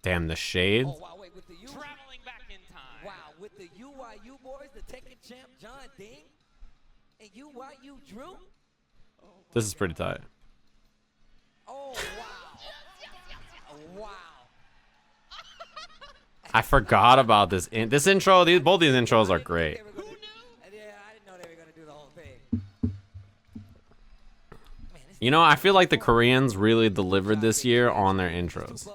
Damn, the shades. Oh, wow, wait, with the U. Traveling back in time. Wow, with the UYU boys, the Tekken champ John Ding, and UYU Drew. This is pretty tight. Oh, wow. Wow. I forgot about this. This intro, both these intros are great. Yeah, I didn't know they were going to do the whole thing. You know, I feel like the Koreans really delivered this year on their intros. It's the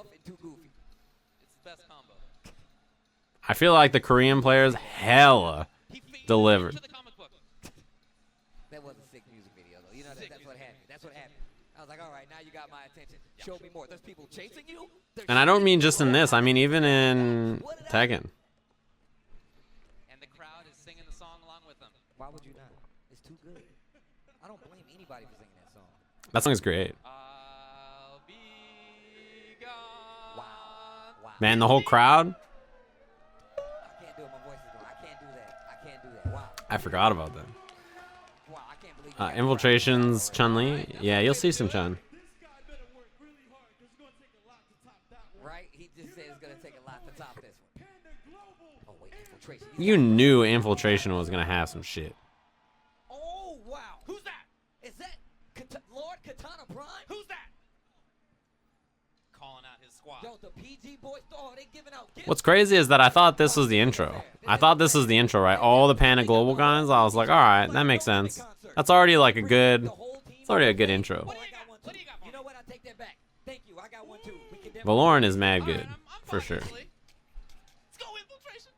best combo. I feel like the Korean players hella delivered. That was a sick music video, though. You know, that's what happened. That's what happened. I was like, all right, now you got my attention. Show me more. There's people chasing you. And I don't mean just in this. I mean even in Tekken. And the crowd is singing the song along with them. Why would you not? It's too good. I don't blame anybody for singing that song. That song is great. I'll be gone. Wow. Man, the whole crowd. I can't do it. My voice is going. I can't do that. I can't do that. Wow. I forgot about that. Wow. I can't believe Infiltration's Chun-Li. Yeah, you'll see some Chun. Right? He just said it's going to take a lot to top this one. Oh, wait. Infiltration. You knew Infiltration was gonna have some shit. Oh, wow. Who's that? Is that Lord Katana Prime? Who's that? Calling out his squad. Yo, the PG boys. Oh, they giving out gifts. What's crazy is that I thought this was the intro. I thought this was the intro, right? All the Panda Global guys. I was like, all right, that makes sense. That's already like a good. It's already a good intro. What do you got? What do you got for You me? know what? I take that back. Thank you. I got one too. We can Valoren is mad good, I'm for fine, sure. Chun-li. Let's go, Infiltration.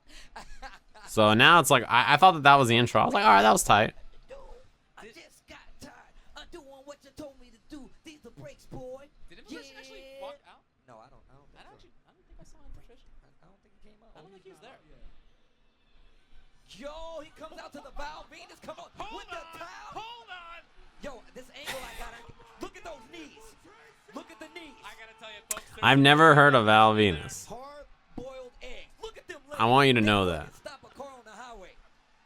So now it's like I thought that was the intro. I was like, all right, that was tight. I just got tired of doing what you told me to do. These are breaks, boy. Did Infiltration actually walk out? No, I don't I think don't so. think I saw Infiltration. I don't think he came out. I don't think he was there. Yo, he comes out to the Val Venus. Come on, with the towel. Hold on. Yo, this angle I got. Look at those knees. Look at the knees. I gotta tell you, folks. I've never heard of Val Venus. Hard-boiled eggs. Look at them legs. I want you to know They that. couldn't stop a car on the highway.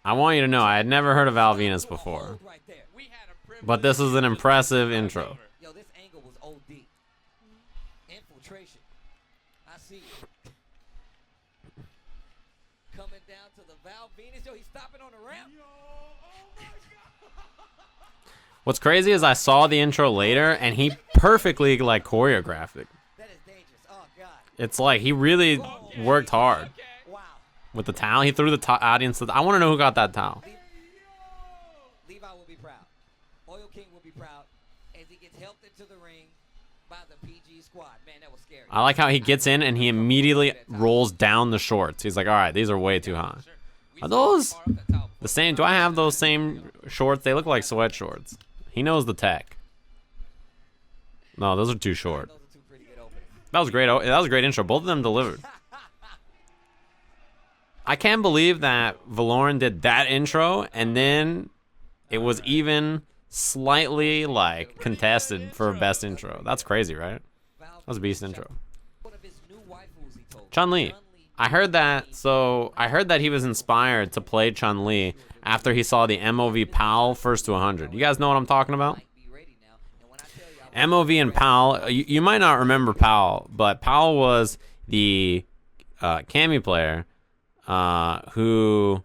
I want you to know I had never heard of Val Venus before. Right there. We had a privilege. But this is an impressive intro. Yo, this angle was OD. Infiltration. I see you. Coming down to the Val Venus. Yo, he's stopping on the ramp. What's crazy is I saw the intro later and he perfectly like choreographed it. That is dangerous. Oh, God. It's like he really worked hard Wow. with the towel. He threw the audience. I want to know who got that towel. Levi will be proud. Oil King will be proud as he gets helped into the ring by the PG squad. Man, that was scary. I like how he gets in and he immediately rolls down the shorts. He's like, all right, these are way too high. Are those the same? Do I have those same shorts? They look like sweat shorts. He knows the tech. No, those are too short. Those are two pretty good openings. That was great. That was a great intro. Both of them delivered. I can't believe that Valoren did that intro and then it was even slightly like contested for best intro. That's crazy, right? That was a beast intro. One of his new waifus, he told me. Chun-Li. I heard that. So I heard that he was inspired to play Chun-Li after he saw the MOV PAL first to 100. You guys know what I'm talking about? Might be ready now. And when I tell you, I MOV and PAL. You might not remember PAL, but PAL was the Cammy player who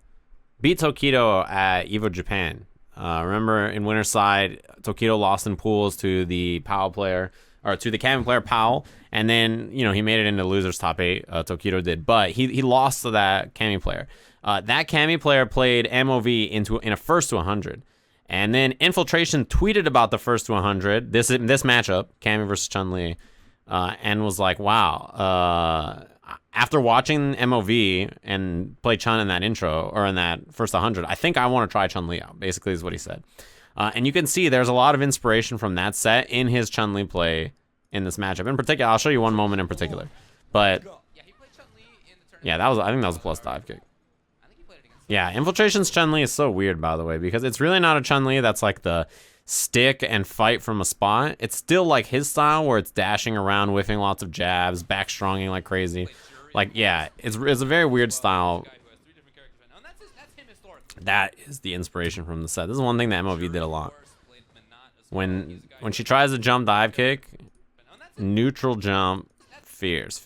beat Tokido at EVO Japan. Remember in Winterside, Tokido lost in pools to the PAL player, or to the Cammy player PAL, and then he made it into losers top 8. Tokido did, but he lost to that Cammy player. That Cammy player played MOV in a first to 100, and then Infiltration tweeted about the first to 100 this matchup, Cammy versus Chun-Li, and was like, wow. After watching MOV and play Chun in that intro, or in that first 100, I think I want to try Chun-Li out, basically is what he said. And you can see there's a lot of inspiration from that set in his Chun-Li play in this matchup. In particular, I'll show you one moment in particular. But, Yeah, he played Chun-Li in the tournament. yeah, I think that was a plus dive kick. I think he played it against. Yeah, Infiltration's Chun-Li is so weird, by the way, because it's really not a Chun-Li that's like the stick and fight from a spot. It's still like his style where it's dashing around, whiffing lots of jabs, back stronging like crazy. Like, yeah, it's a very weird style. Guy who has 3 different characters right now, and that's him historically. That is the inspiration from the set. This is one thing that MOV did a lot. Played Minot as well. He's a guy When who- she tries to jump dive kick, and that's it. neutral jump, fierce.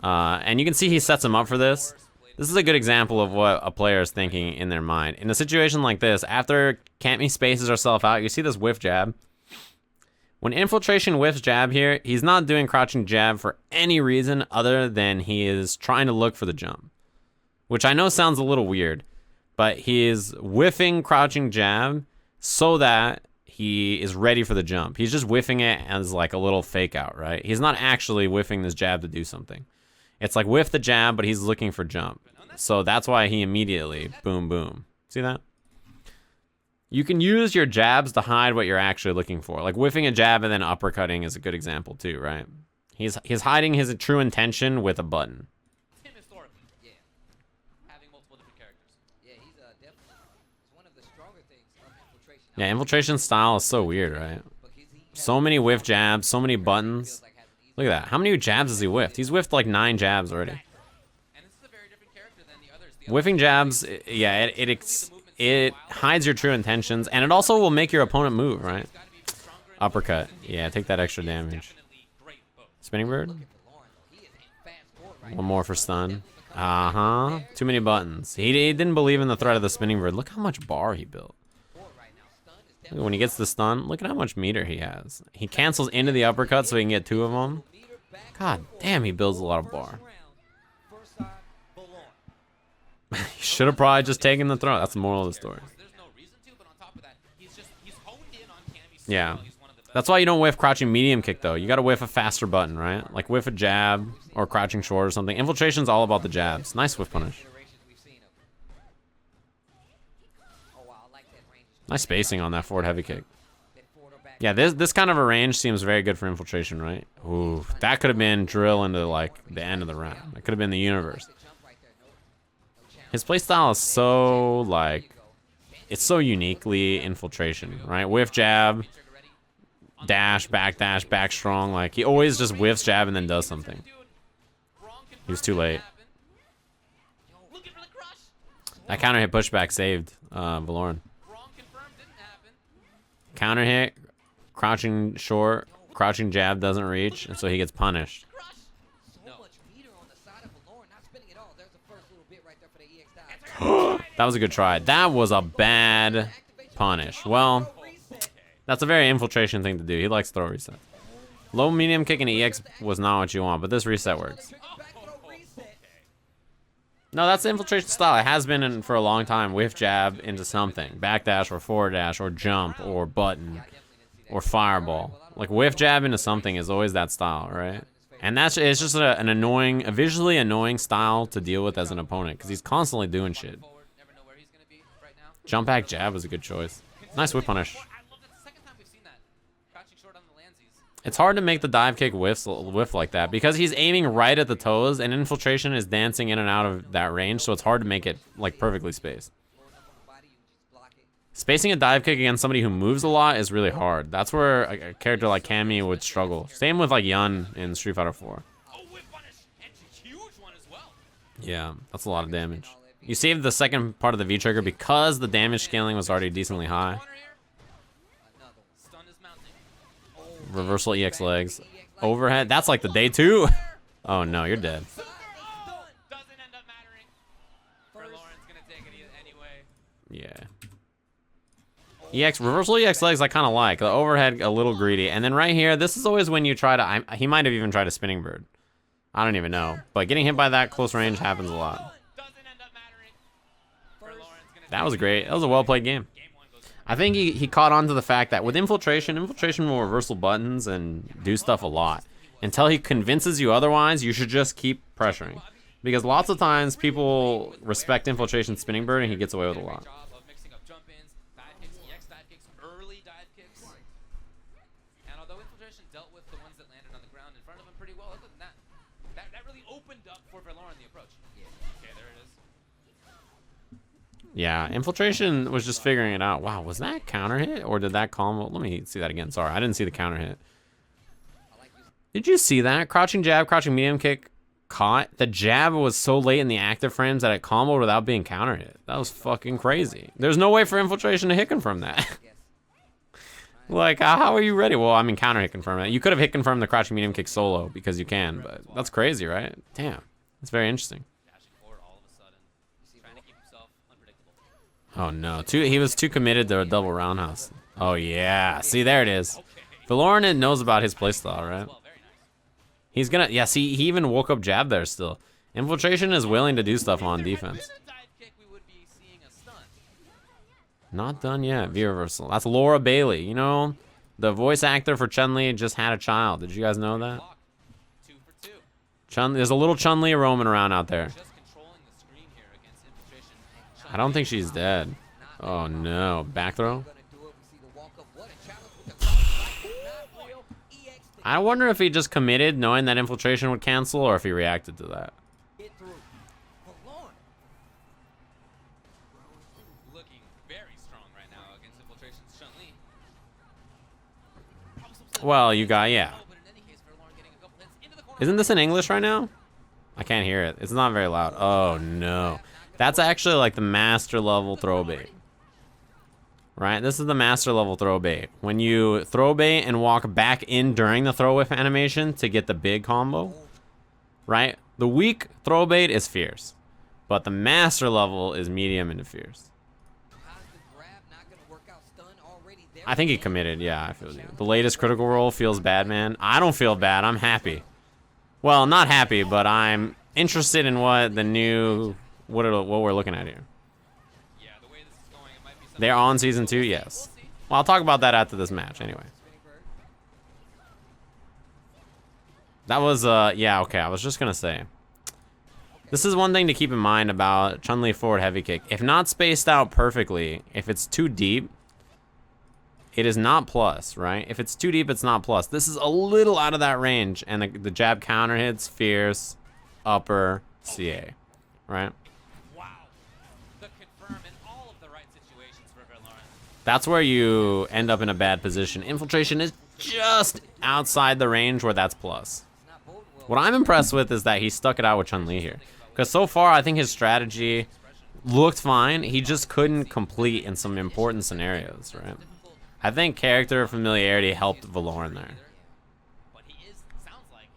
And you can see he sets him up for this. This is a good example of what a player is thinking in their mind. In a situation like this, after Cammy spaces herself out, you see this whiff jab. When Infiltration whiffs jab here, he's not doing crouching jab for any reason other than he is trying to look for the jump. Which I know sounds a little weird, but he is whiffing crouching jab so that he is ready for the jump. He's just whiffing it as like a little fake out, right? He's not actually whiffing this jab to do something. It's like whiff the jab, but he's looking for jump. So that's why he immediately boom, boom. See that? You can use your jabs to hide what you're actually looking for. Like whiffing a jab and then uppercutting is a good example too, right? He's hiding his true intention with a button. Him historically. Yeah. Having multiple different characters. Yeah, he's definitely one of the stronger things of Infiltration. Yeah, Infiltration style is so weird, right? So many whiff jabs, so many buttons. Look at that. How many jabs has he whiffed? He's whiffed like 9 jabs already. And this is a very different character than the others. Whiffing jabs, yeah, it hides your true intentions, and it also will make your opponent move, right? Uppercut. Yeah, take that extra damage. Spinning bird? One more for stun. Uh-huh. Too many buttons. He didn't believe in the threat of the spinning bird. Look how much bar he built. Look, when he gets the stun, look at how much meter he has. He cancels into the uppercut so he can get 2 of them. God damn, he builds a lot of bar. He should have probably just taken the throw. That's the moral of the story. Yeah. That's why you don't whiff crouching medium kick, though. You gotta whiff a faster button, right? Like whiff a jab or crouching short or something. Infiltration's all about the jabs. Nice whiff punish. Nice spacing on that forward heavy kick. Yeah, this kind of a range seems very good for Infiltration, right? Ooh, that could have been drill into like the end of the round. That could have been the universe. His playstyle is so like, it's so uniquely Infiltration, right? Whiff jab, dash, back strong. Like he always just whiffs jab and then does something. He was too late. That counter hit pushback saved Valoren. Counter hit, crouching short, crouching jab doesn't reach, and so he gets punished. That was a good try. That was a bad punish. Well, that's a very Infiltration thing to do. He likes throw reset. Low medium kick and EX was not what you want, but this reset works. No, that's the Infiltration style. It has been for a long time. Whiff jab into something. Backdash or forward dash or jump or button or fireball. Like whiff jab into something is always that style, right? And it's just an annoying, a visually annoying style to deal with as an opponent because he's constantly doing shit. Jump back jab was a good choice. Nice whip punish. It's hard to make the dive kick whiff like that because he's aiming right at the toes and Infiltration is dancing in and out of that range, so it's hard to make it like perfectly spaced. Spacing a dive kick against somebody who moves a lot is really hard. That's where a character like Cammy would struggle. Same with like Yun in Street Fighter 4. Yeah, that's a lot of damage. You saved the second part of the V-trigger because the damage scaling was already decently high. Reversal EX legs. Overhead. That's like the day 2. Oh no, you're dead. Yeah. EX, reversal EX legs I kind of like. The overhead a little greedy. And then right here, this is always when you try to, he might have even tried a spinning bird. I don't even know. But getting hit by that close range happens a lot. That was great. That was a well-played game. I think he caught on to the fact that with Infiltration will reversal buttons and do stuff a lot. Until he convinces you otherwise, you should just keep pressuring. Because lots of times people respect Infiltration spinning bird and he gets away with a lot. Yeah, Infiltration was just figuring it out. Wow, was that counter hit or did that combo? Let me see that again. Sorry, I didn't see the counter hit. Did you see that? Crouching jab, crouching medium kick, caught. The jab was so late in the active frames that it comboed without being counter hit. That was fucking crazy. There's no way for Infiltration to hit him from that. Like, how are you ready? Well, I mean, counter hit confirm it. You could have hit confirmed the crouching medium kick solo because you can, but that's crazy, right? Damn. That's very interesting. Dashing forward all of a sudden. Trying to keep himself unpredictable. Oh, no. He was too committed to a double roundhouse. Oh, yeah. See, there it is. Valoren knows about his playstyle, right? Well, very nice. He's gonna... Yeah, see, he even woke up jab there still. Infiltration is willing to do stuff on defense. If there had been a dive kick, we would be seeing a stun. Not done yet. V-reversal. That's Laura Bailey. You know, the voice actor for Chun-Li just had a child. Did you guys know that? Block. 2 for 2. There's a little Chun-Li roaming around out there. Just controlling the screen here against Infiltration. I don't think she's dead. Oh, no. Back throw? Gonna do it. We see the walk up. What a challenge with the cross. Not real. EX to I wonder if he just committed knowing that Infiltration would cancel or if he reacted to that. get through. Verloren. Looking very strong right now against Infiltration's Chun-Li. Well, you got... Yeah. But in any case, Verloren getting a couple hits into the corner. Isn't this in English right now? I can't hear it. It's not very loud. Oh, no. That's actually like the master level throw bait. Right? This is the master level throw bait. When you throw bait and walk back in during the throw whiff animation to get the big combo. Right? The weak throw bait is fierce. But the master level is medium into fierce. How's the grab not gonna work out? Stun already there. I think he committed. Yeah, I feel you. The latest critical roll feels bad, man. I don't feel bad. I'm happy. Well, not happy, but I'm interested in what the new... What we're looking at here. Yeah, the way this is going, it might be something. They're on season 2, yes. Well, I'll talk about that after this match, anyway. That was, yeah, okay, I was just gonna say. This is one thing to keep in mind about Chun-Li forward heavy kick. If not spaced out perfectly, if it's too deep, it is not plus, right? If it's too deep, it's not plus. This is a little out of that range, and the jab counter hits, fierce, upper, CA, right? Wow. The confirm in all of the right situations for Verloren. That's where you end up in a bad position. Infiltration is just outside the range where that's plus. What I'm impressed with is that he stuck it out with Chun-Li here. Because so far, I think his strategy looked fine. He just couldn't complete in some important scenarios, right? I think character familiarity helped Valoren there. But he is, sounds like,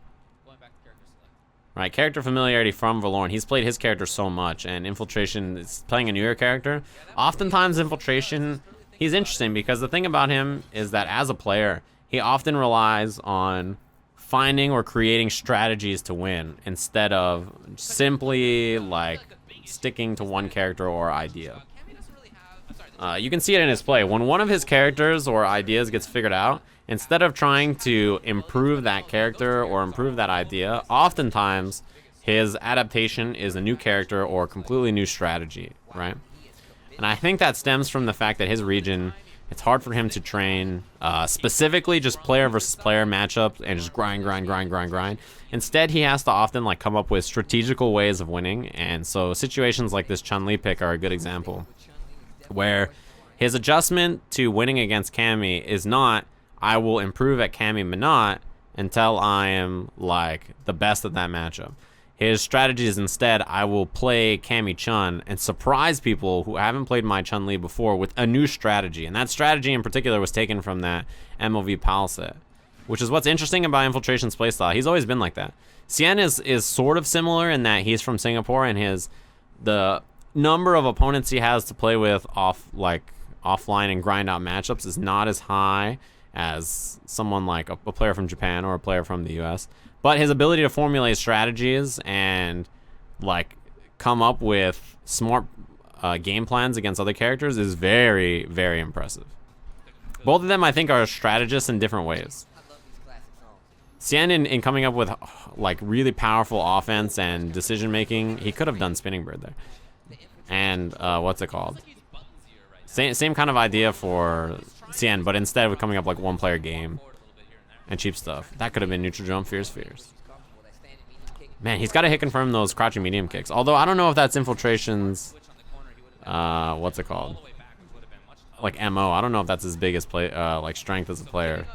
going back to character select. Right, character familiarity from Valoren. He's played his character so much, and Infiltration is playing a newer character. Oftentimes, Infiltration, he's interesting because the thing about him is that as a player, he often relies on finding or creating strategies to win instead of simply like sticking to one character or idea. Cammy doesn't really have, I'm sorry, You can see it in his play. When one of his characters or ideas gets figured out, instead of trying to improve that character or improve that idea, oftentimes his adaptation is a new character or a completely new strategy, right? And I think that stems from the fact that his region, it's hard for him to train specifically just player versus player matchups and just grind. Instead, he has to often like come up with strategical ways of winning. And so situations like this Chun-Li pick are a good example, where his adjustment to winning against Cammy is not, I will improve at Cammy Minot until I am like the best at that matchup. His strategy is instead, I will play Cammy Chun and surprise people who haven't played my Chun-Li before with a new strategy. And that strategy in particular was taken from that MOV PAL set, which is what's interesting about Infiltration's playstyle. He's always been like that. Cien is sort of similar in that he's from Singapore, and the number of opponents he has to play with offline and grind out matchups is not as high as someone like a player from Japan or a player from the US. But his ability to formulate strategies and like come up with smart game plans against other characters is very, very impressive. Both of them, I think, are strategists in different ways. I love these classic Cien songs. in coming up with like really powerful offense and decision making, he could have done spinning bird there. And what's it called? Same kind of idea for Cien, but instead of coming up like one player game and cheap stuff. That could have been neutral jump, fierce. Man, he's got to hit confirm those crouching medium kicks. Although I don't know if that's Infiltration's, what's it called? Like MO. I don't know if that's his biggest play, like strength as a player.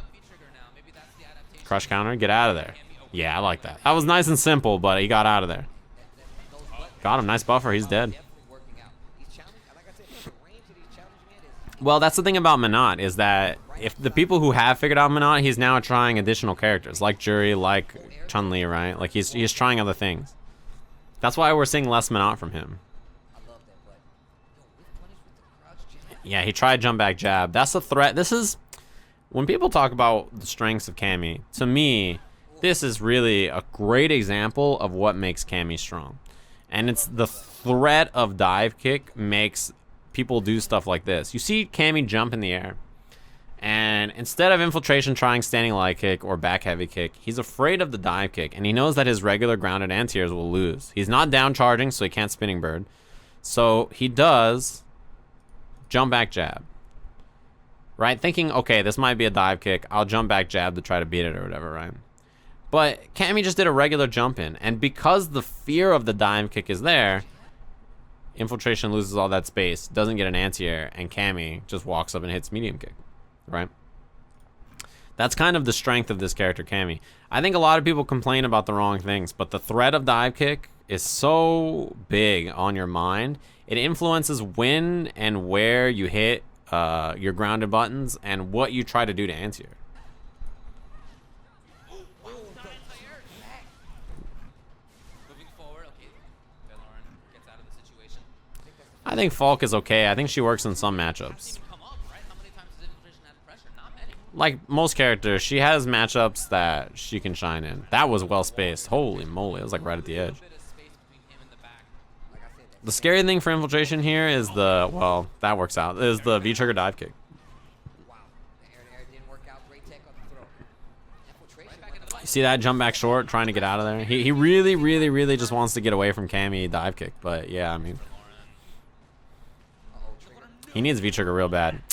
Crush counter, get out of there. Yeah, I like that. That was nice and simple, but he got out of there. Got him, nice buffer. He's dead. Well, that's the thing about Minot is that if the people who have figured out him out, he's now trying additional characters like Jury, like Chun-Li, right? Like he's trying other things. That's why we're seeing less Minot from him. Yeah, he tried jump back jab. That's a threat. This is when people talk about the strengths of Cammy. To me, this is really a great example of what makes Cammy strong. And it's the threat of dive kick makes people do stuff like this. You see Cammy jump in the air, and instead of Infiltration trying standing leg kick or back heavy kick, he's afraid of the dive kick, and he knows that his regular grounded anti-airs will lose. He's not down charging, so he can't spinning bird. So he does jump back jab, right? Thinking, okay, this might be a dive kick. I'll jump back jab to try to beat it or whatever, right? But Cammy just did a regular jump in, and because the fear of the dive kick is there, Infiltration loses all that space, doesn't get an anti-air, and Cammy just walks up and hits medium kick, right? That's kind of the strength of this character, Cammy. I think a lot of people complain about the wrong things, but the threat of dive kick is so big on your mind. It influences when and where you hit your grounded buttons and what you try to do to anti-air. I think Falk is okay. I think she works in some matchups. Like most characters, she has matchups that she can shine in. That was well spaced. Holy moly, it was like right at the edge. The scary thing for Infiltration here is the, well, that works out, is the V-trigger dive kick. You see that jump back short, trying to get out of there? He really, really, really just wants to get away from Cammy dive kick, but yeah, I mean, he needs V-trigger real bad.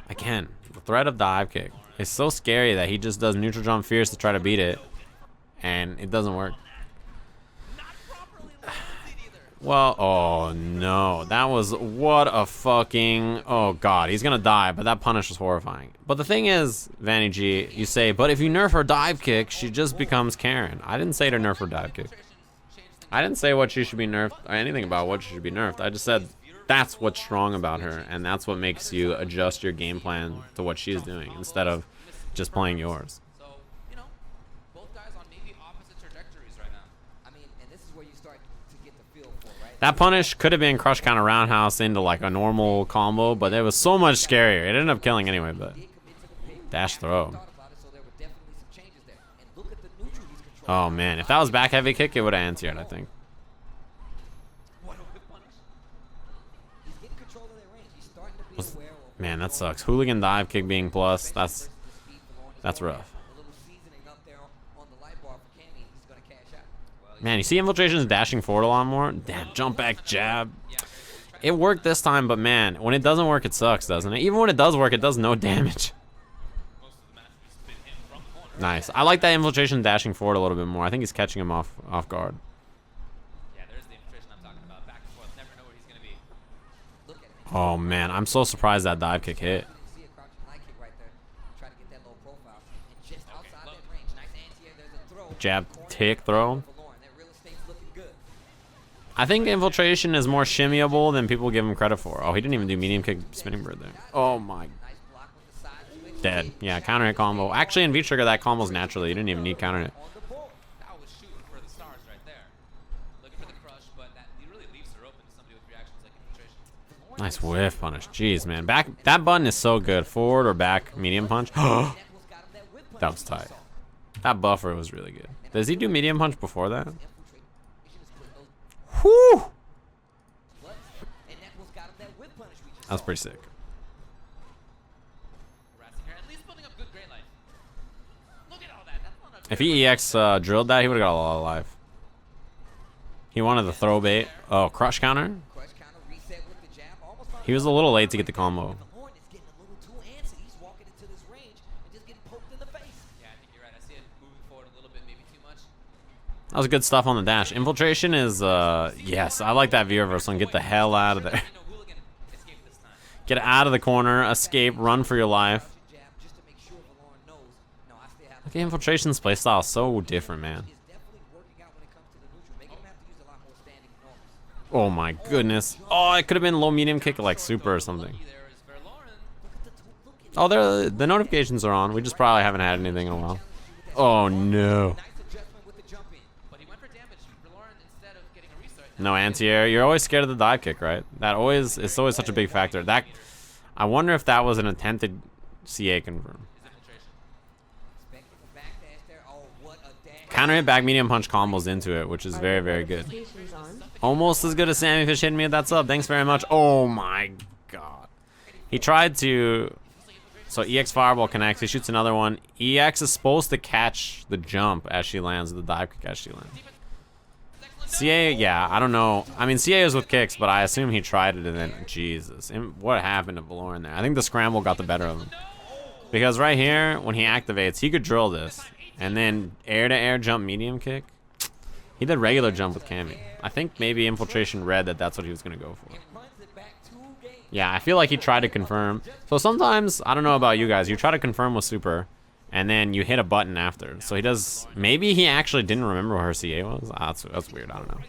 Again, the threat of dive kick is so scary that he just does neutral jump fierce to try to beat it, and it doesn't work. Well, oh no, that was, what a fucking, oh god, he's gonna die, but that punish was horrifying. But the thing is, Vanny G, you say, but if you nerf her dive kick, she just becomes Karen. I didn't say to nerf her dive kick. I didn't say what she should be nerfed, or anything about what she should be nerfed. I just said that's what's strong about her, and that's what makes you adjust your game plan to what she's doing, instead of just playing yours. So, you know, both guys on maybe opposite trajectories right now. I mean, and this is where you start to get the feel for, right? That punish could have been crush counter roundhouse into like a normal combo, but it was so much scarier. It ended up killing anyway, but dash throw. Oh man, if that was back heavy kick, it would have answered, I think. Man, that sucks. Hooligan dive kick being plus, that's rough. Man, you see Infiltration's dashing forward a lot more? Damn, jump back jab. It worked this time, but man, when it doesn't work, it sucks, doesn't it? Even when it does work, it does no damage. Nice. I like that Infiltration dashing forward a little bit more. I think he's catching him off guard. Yeah, there's the Infiltration I'm talking about. Back and forth. Never know what he's going to be. Oh man, I'm so surprised that dive kick hit. Jab tick throw. I think Infiltration is more shimmyable than people give him credit for. Oh, he didn't even do medium kick spinning bird there. Oh my. Dead. Yeah, counter hit combo. Actually, in V-trigger, that combo's naturally. You didn't even need counter hit. That was shooting for the stars right there. Looking for the crush, but that he really leaves her open to somebody with reactions like Infiltration. Nice whiff punish. Jeez, man. Back, that button is so good. Forward or back medium punch. That was tight. That buffer was really good. Does he do medium punch before that? Whew! That was pretty sick. If he EX drilled that, he would have got a lot of life. He wanted the throw bait. Oh, crush counter? He was a little late to get the combo. That was good stuff on the dash. Infiltration is, yes, I like that V reversal and get the hell out of there. Get out of the corner, escape, run for your life. Look at Infiltration's playstyle is so different, man. Oh my goodness. Oh, it could have been low medium kick like super or something. Oh, the notifications are on. We just probably haven't had anything in a while. Oh no. But he went for damage. Verloren, instead of getting a restart, No anti-air. You're always scared of the dive kick, right? It's always such a big factor. That I wonder if that was an attempted CA confirm. Counter hit back medium punch combos into it, which is very, very good. Almost as good as Sammy Fish hitting me with that sub. Thanks very much. Oh my god. He tried to... So EX Fireball connects. He shoots another one. EX is supposed to catch the jump as she lands, the dive kick as she lands. CA, yeah, I don't know. I mean, CA is with kicks, but I assume he tried it and then... Jesus. What happened to Valoren there? I think the scramble got the better of him. Because right here, when he activates, he could drill this. And then air-to-air jump medium kick. He did regular jump with Cammy. I think maybe Infiltration read that that's what he was going to go for. Yeah, I feel like he tried to confirm. So sometimes, I don't know about you guys, you try to confirm with super, and then you hit a button after. So he does... Maybe he actually didn't remember what her CA was. That's weird, I don't know.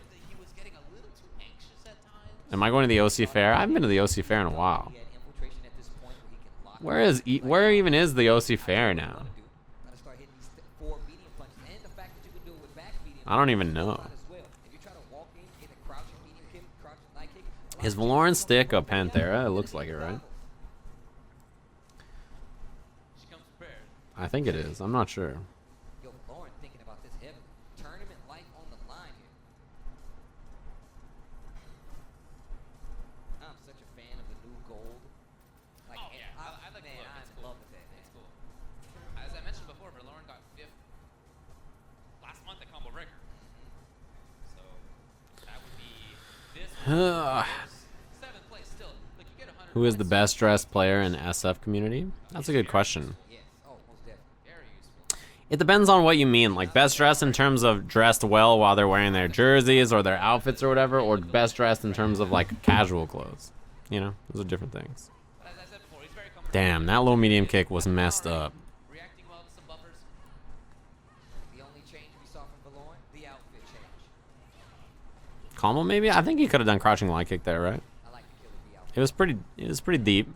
Am I going to the OC Fair? I haven't been to the OC Fair in a while. Where even is the OC Fair now? I don't even know. Is Valoren stick a Panthera? It looks like it, right? I think it is. I'm not sure. Yo, Valoren thinking about this heavily. Tournament life on the line here. I'm such a fan of the new gold. Like, Oh, yeah. I like the look. I'm It's in cool. love with that, man. It's cool. As I mentioned before, Verloren got 5th last month at Combo Breaker. So that would be this. 7th place still. Like, you get 100 Who is the points. best dressed player in SF community? That's a good question. Yes. Oh, most definitely. Very useful. It depends on what you mean. Like best dressed in terms of dressed well while they're wearing their jerseys or their outfits or whatever, or best dressed in terms of like casual clothes. You know, those are different things. But as I said before, he's very comfortable. Damn, that low medium kick was messed up. Reacting well to some buffers. The only change we saw from Valoren, the outfit change. Combo maybe? I think he could have done crouching line kick there, right? I like the killer B outfit. It was pretty deep.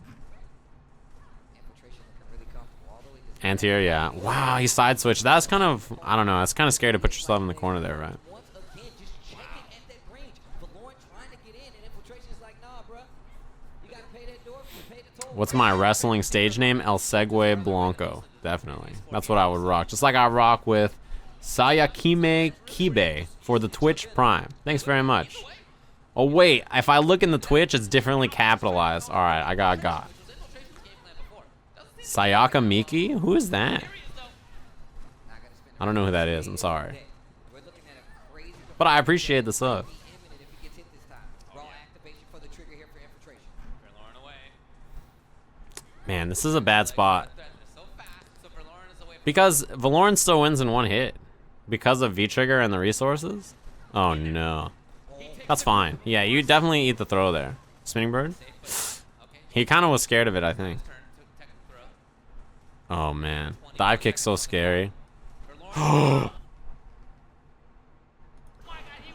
Infiltration looking really comfortable. Although he does Anti-air, yeah. Wow, he side switched. That's kind of, I don't know, it's kind of scary to put yourself in the corner there, right? once again just checking at that range. Valoren trying to get in, and Infiltration's like, nah, bruh. You gotta pay that door, you pay the toll. What's my wrestling stage name? El Segue Blanco. Definitely. That's what I would rock. Just like I rock with Sayakime Kibe for the Twitch Prime. Thanks very much. Oh, wait. If I look in the Twitch, it's differently capitalized. All right, I got. Sayaka Miki? Who is that? I don't know who that is. I'm sorry. We're looking at a crazy But I appreciate the sub. be imminent if he gets hit this time. Raw activation for the trigger here for Infiltration. Verloren away. Man, this is a bad spot. Threat is so fast, so Verloren is away from Because Valoren still wins in one hit. Because of V-Trigger and the resources? Oh, no. That's fine. Yeah, you definitely eat the throw there. Spinning bird? Okay, He kind of was scared of it, I think. turn to technical throw. Oh, man. Dive kick's so scary. Verloren.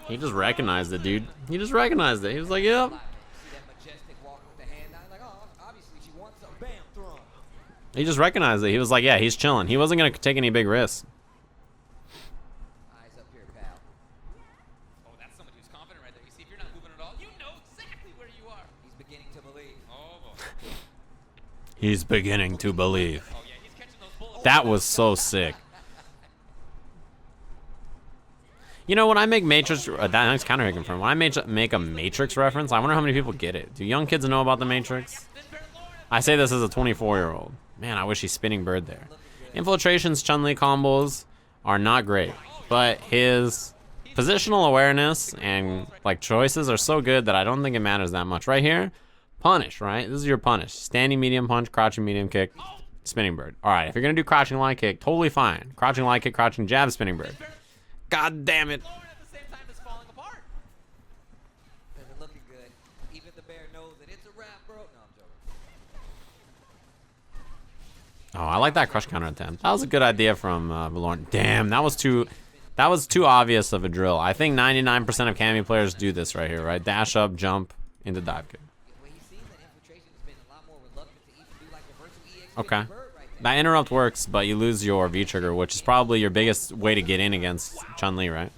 He just recognized it, dude. He just recognized it. He was like, yep. See that majestic walk with the hand down, like, oh, obviously she wants some. Bam, throw. He just recognized it. He was like, yeah, he's chilling. He wasn't going to take any big risks. Eyes up here, pal. Oh, that's somebody who's confident right there. You see, if you're not moving at all, you know exactly where you are. He's beginning to believe. Oh, boy. He's beginning to believe. Oh, yeah, he's catching those bullets. That was so sick. You know, when I make Matrix, that nice counter hit confirm. When I make a Matrix reference, I wonder how many people get it. Do young kids know about the Matrix? I say this as a 24-year-old. Man, I wish he's spinning bird there. Infiltration's chun-li combos are not great, but his positional awareness and like choices are so good that I don't think it matters that much. Right here, punish, right? This is your punish. Standing medium punch, crouching medium kick, spinning bird. All right, if you're gonna do crouching line kick, totally fine. Crouching line kick, crouching jab, spinning bird. God damn it. Verloren at the same time is falling apart. Isn't looking good. Even the bear knows that it's a wrap, bro. No, I'm joking. Oh, I like that crush counter attempt. That was a good idea from Valoren. Damn, that was too obvious of a drill. I think 99% of Cammy players do this right here, right? Dash up, jump into dive kick. Well, he seems that Infiltration has been a lot more reluctant to even do like reversal EX Okay. That interrupt works, but you lose your V-trigger, which is probably your biggest way to get in against Chun-Li, right?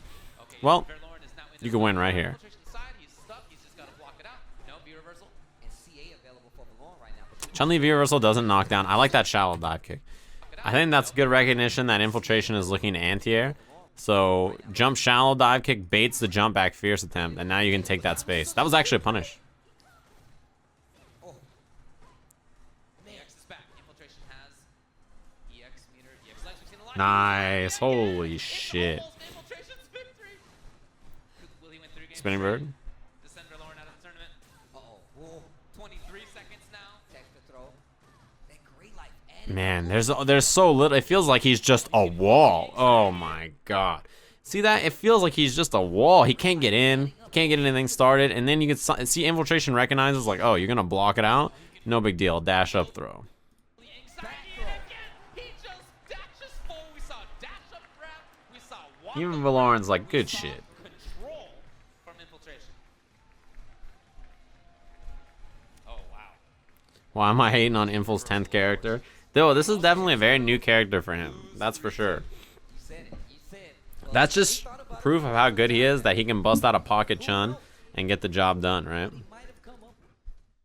Well, Verloren is now in you the can win right here. infiltration side. He's stuck. He's just got to block it out. No, V reversal. And CA available for Valoren right now. Chun-Li V-reversal doesn't knock down. I like that shallow dive kick. I think that's good recognition that Infiltration is looking anti-air. So, jump shallow dive kick baits the jump back fierce attempt, and now you can take that space. That was actually a punish. EX is back. Infiltration has EX meter. EX legs. We've seen a lot. Nice. Holy shit. Almost Infiltration's victory. Will he win 3 games? Spinning bird. To send Verloren out of the tournament. Uh-oh. 23 seconds now. Text to throw. That great life. And Man, there's so little. It feels like he's just a wall. Oh my god. See that? It feels like he's just a wall. He can't get in. Can't get anything started. And then you can see Infiltration recognizes like, oh, you're going to block it out? No big deal. Dash up throw. He just dashes forward. We saw dash up grab. We saw walk Even up Valoren's like, good We saw shit. Control from Infiltration. Oh wow. Why am I hating on Infil's 10th character? Though, this is definitely a very new character for him. That's for sure. you said it. You said it. That's just proof of how good he is, that he can bust out a pocket chun and get the job done, right? He might